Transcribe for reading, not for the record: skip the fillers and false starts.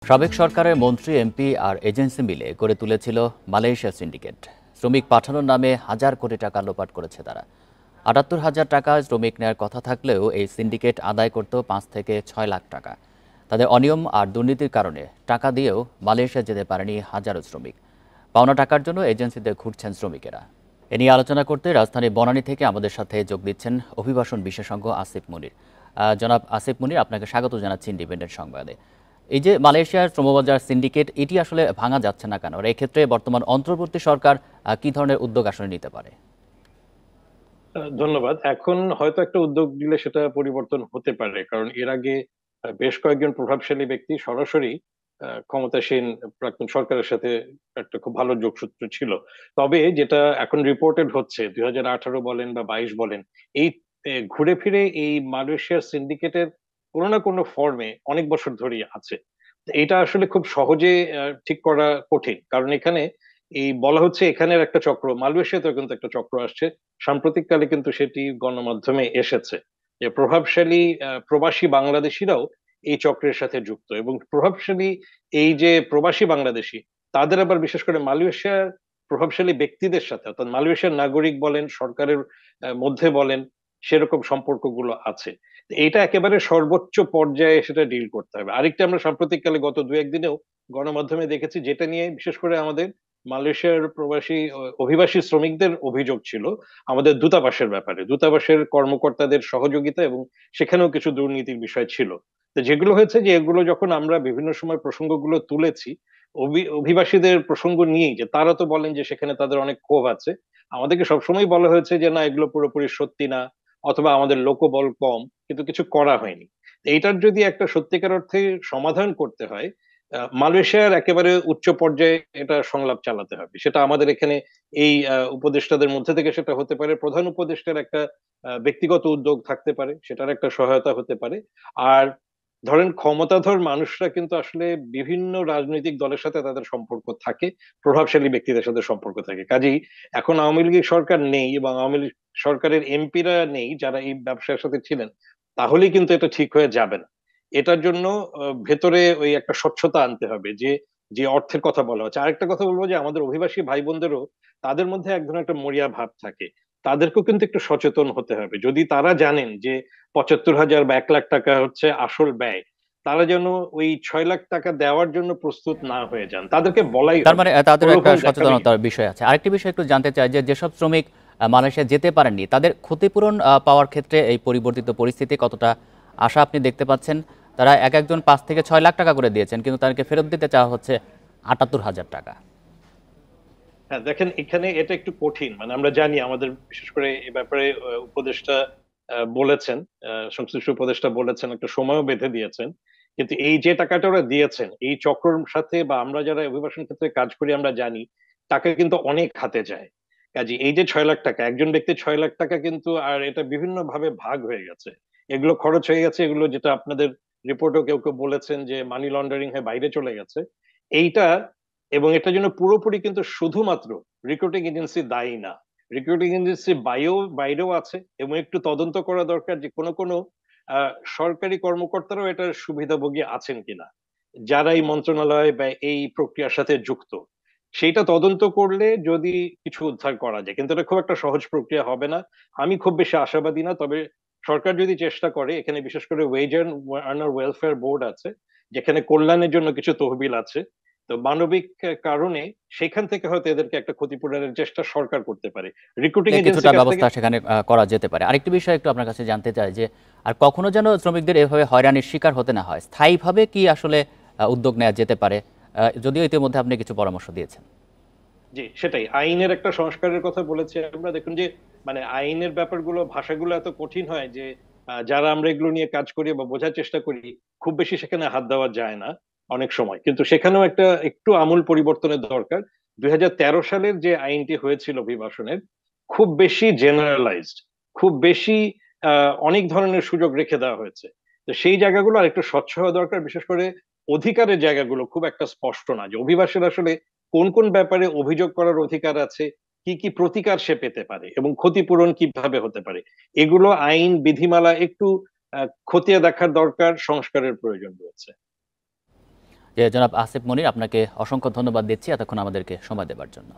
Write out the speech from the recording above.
সাবেক সরকারের মন্ত্রী, এমপি আর এজেন্সি মিলে গড়ে তুলেছিল মালয়েশিয়া সিন্ডিকেট। শ্রমিক পাঠানোর নামে হাজার কোটি টাকা লোপাট করেছে তারা। ৭৮,০০০ টাকা শ্রমিক নেয়ার কথা থাকলেও এই সিন্ডিকেট আদায় করত ৫ থেকে ৬ লাখ টাকা। তাদের অনিয়ম আর দুর্নীতির কারণে টাকা দিয়েও মালয়েশিয়া যেতে পারেনি হাজারো শ্রমিক। পাওনা টাকার জন্য এজেন্সিতে ঘুরছেন শ্রমিকেরা। এ নিয়ে আলোচনা করতে রাজধানী বনানী থেকে আমাদের সাথে যোগ দিচ্ছেন অভিবাসন বিশেষজ্ঞ আসিফ মুনির। জনাব আসিফ মুনির, আপনাকে স্বাগত জানাচ্ছি ইন্ডিপেন্ডেন্ট সংবাদে। এই যে মালয়েশিয়ার শ্রমবাজার সিন্ডিকেট, এটি আসলে ভাঙা যাচ্ছে না কেন? আর এই ক্ষেত্রে বর্তমান অন্তর্বর্তী সরকার কি ধরনের উদ্যোগ আসলে নিতে পারে? ধন্যবাদ। এখন হয়তো একটা উদ্যোগ নিলে সেটা পরিবর্তন হতে পারে, কারণ এর আগে বেশ কয়েকজন প্রভাবশালী ব্যক্তি সরাসরি ক্ষমতাসীন প্রাক্তন সরকারের সাথে একটা খুব ভালো যোগসূত্র ছিল। তবে যেটা এখন রিপোর্টেড হচ্ছে 2018 বলেন বা 22 বলেন, এই ঘুরে ফিরে এই মালয়েশিয়ার সিন্ডিকেটের কোনো না কোনো ফর্মে অনেক বছর ধরেই আছে। তো এটা আসলে খুব সহজে ঠিক করা কঠিন, কারণ এখানে এই বলা হচ্ছে এখানের একটা চক্র, মালয়েশিয়াতেও কিন্তু একটা চক্র আসছে। সাম্প্রতিককালে কিন্তু সেটি গণমাধ্যমে এসেছে যে প্রভাবশালী প্রবাসী বাংলাদেশিরাও এই চক্রের সাথে যুক্ত, এবং প্রভাবশালী এই যে প্রবাসী বাংলাদেশি, তাদের আবার বিশেষ করে মালয়েশিয়ার প্রভাবশালী ব্যক্তিদের সাথে, অর্থাৎ মালয়েশিয়ার নাগরিক বলেন, সরকারের মধ্যে বলেন, সেরকম সম্পর্কগুলো আছে। এইটা একেবারে সর্বোচ্চ পর্যায়ে সেটা ডিল করতে হবে। আরেকটা আমরা সাম্প্রতিককালে গত দু একদিনেও গণমাধ্যমে দেখেছি, যেটা নিয়ে বিশেষ করে আমাদের মালয়েশিয়ার প্রবাসী অভিবাসী শ্রমিকদের অভিযোগ ছিল আমাদের দূতাবাসের ব্যাপারে, দূতাবাসের কর্মকর্তাদের সহযোগিতা, এবং সেখানেও কিছু দুর্নীতির বিষয় ছিল। তো যেগুলো হয়েছে যে এগুলো যখন আমরা বিভিন্ন সময় প্রসঙ্গগুলো তুলেছি, অভিবাসীদের প্রসঙ্গ নিয়েই, যে তারা তো বলেন যে সেখানে তাদের অনেক ক্ষোভ আছে, আমাদেরকে সবসময় বলা হয়েছে যে না, এগুলো পুরোপুরি সত্যি না, অথবা আমাদের লোকবল কম, কিন্তু কিছু করা হয়নি। এইটার যদি একটা সত্যিকার অর্থে সমাধান করতে হয়, মালয়েশিয়ার একেবারে উচ্চ পর্যায়ে এটা সংলাপ চালাতে হবে। সেটা আমাদের এখানে এই উপদেষ্টাদের মধ্যে থেকে সেটা হতে পারে, প্রধান উপদেষ্টার একটা ব্যক্তিগত উদ্যোগ থাকতে পারে, সেটার একটা সহায়তা হতে পারে। আর ধরেন ক্ষমতাধর মানুষরা কিন্তু আসলে বিভিন্ন রাজনৈতিক দলের সাথে তাদের সম্পর্ক থাকে, প্রভাবশালী ব্যক্তিদের সাথে সম্পর্ক থাকে। কাজেই এখন আওয়ামী লীগ সরকার নেই, এবং আওয়ামী লীগ সরকারের এমপিরা নেই যারা এই ব্যবসার সাথে ছিলেন, তাহলেই কিন্তু এটা ঠিক হয়ে যাবে না। এটার জন্য ভেতরে ওই একটা স্বচ্ছতা আনতে হবে, যে যে অর্থের কথা বলা হচ্ছে। আরেকটা কথা বলবো, যে আমাদের অভিবাসী ভাই বোনদেরও তাদের মধ্যে এক ধরনের একটা মরিয়া ভাব থাকে, তাদেরকেও কিন্তু একটু সচেতন হতে হবে। যদি তারা জানেন যে ৭৫,০০০ বা ১ লাখ টাকা হচ্ছে আসল ব্যয়, তারা যেন ওই ৬ লাখ টাকা দেওয়ার জন্য প্রস্তুত না হয়ে যান, তাদেরকে বলাই তার হবে, মানে তাদের একটা প্রলোভন দেখাবে। সচেতনতার বিষয় আছে। আরেকটি বিষয় একটু জানতে চাই যে যেসব শ্রমিক মালয়েশিয়া যেতে পারেননি, তাদের ক্ষতিপূরণ পাওয়ার ক্ষেত্রে এই পরিবর্তিত পরিস্থিতি কতটা আশা আপনি দেখতে পাচ্ছেন? তারা এক একজন ৫ থেকে ৬ লাখ টাকা করে দিয়েছেন, কিন্তু তাদেরকে ফেরত দিতে চাওয়া হচ্ছে ৭৮,০০০ টাকা। হ্যাঁ, দেখেন এখানে এটা একটু কঠিন, মানে আমরা জানি আমাদের বিশেষ করে এ ব্যাপারে উপদেষ্টা বলেছেন, সংশ্লিষ্ট উপদেষ্টা বলেছেন, একটা সময়ও বেঁধে দিয়েছেন। কিন্তু এই যে টাকাটা ওরা দিয়েছেন এই চক্রের সাথে, বা আমরা যারা অভিবাসন ক্ষেত্রে কাজ করি আমরা জানি, টাকা কিন্তু অনেক হাতে যায়। কাজে এই যে ৬ লাখ টাকা, একজন ব্যক্তি ৬ লাখ টাকা কিন্তু, আর এটা বিভিন্ন ভাবে ভাগ হয়ে গেছে, এগুলো খরচ হয়ে গেছে, এগুলো যেটা আপনাদের রিপোর্টও কেউ কেউ বলেছেন যে মানি লন্ডারিং হয়ে বাইরে চলে গেছে এইটা। এবং এটার জন্য পুরোপুরি কিন্তু শুধুমাত্র রিক্রুটিং এজেন্সি দায়ী না, রিক্রুটিং এজেন্সি বাইরেও আছে, এবং একটু তদন্ত করা দরকার যে কোনো কোনো সরকারি কর্মকর্তারাও এটার সুবিধাভোগী আছেন কিনা, যারা এই মন্ত্রণালয় বা এই প্রক্রিয়ার সাথে যুক্ত। সেইটা তদন্ত করলে যদি কিছু উদ্ধার করা যায়, কিন্তু এটা খুব একটা সহজ প্রক্রিয়া হবে না। আমি খুব বেশি আশাবাদী না, তবে সরকার যদি চেষ্টা করে, এখানে বিশেষ করে wage and earner welfare board আছে, যেখানে কল্যাণের জন্য কিছু তহবিল আছে, তো মানবিক কারণে সেখান থেকে হয়তো এদেরকে একটা ক্ষতিপূরণের চেষ্টা সরকার করতে পারে, রিক্রুটিং কিছুটা এজেন্সির কাছ থেকে। ব্যবস্থা সেখানে করা যেতে পারে। আরেকটি বিষয় একটু আপনার কাছে জানতে চাই যে আর কখনো যেন শ্রমিকদের এভাবে হয়রানির শিকার হতে না হয়, স্থায়ীভাবে কি আসলে উদ্যোগ নেওয়া যেতে পারে? যদিও ইতিমধ্যে আপনি কিছু পরামর্শ দিয়েছেন। জি, সেটাই, আইনের একটা সংস্কারের কথা বলেছি আমরা। দেখুন যে মানে আইনের ব্যাপারগুলো, ভাষাগুলো এত কঠিন হয় যে যারা আমরা এগুলো নিয়ে কাজ করি বা বোঝার চেষ্টা করি, খুব বেশি সেখানে হাত দেওয়া যায় না অনেক সময়। কিন্তু সেখানেও একটা একটু আমূল পরিবর্তনের দরকার। ২০১৩ সালের যে আইনটি হয়েছিল অভিবাসনের, খুব বেশি জেনারেলাইজড, খুব বেশি অনেক ধরনের সুযোগ রেখে দেওয়া হয়েছে। তো সেই জায়গাগুলো আরেকটু স্বচ্ছ হওয়া দরকার। বিশেষ করে অধিকারের জায়গাগুলো খুব একটা স্পষ্ট না, যে অভিবাসীর আসলে কোন কোন ব্যাপারে অভিযোগ করার অধিকার আছে, কি কি প্রতিকার সে পেতে পারে, এবং ক্ষতিপূরণ কিভাবে হতে পারে, এগুলো আইন বিধিমালা একটু খতিয়ে দেখার দরকার, সংস্কারের প্রয়োজন রয়েছে। যে জনাব আসিফ মনির, আপনাকে অসংখ্য ধন্যবাদ দিচ্ছি এতক্ষণ আমাদেরকে সময় দেওয়ার জন্য।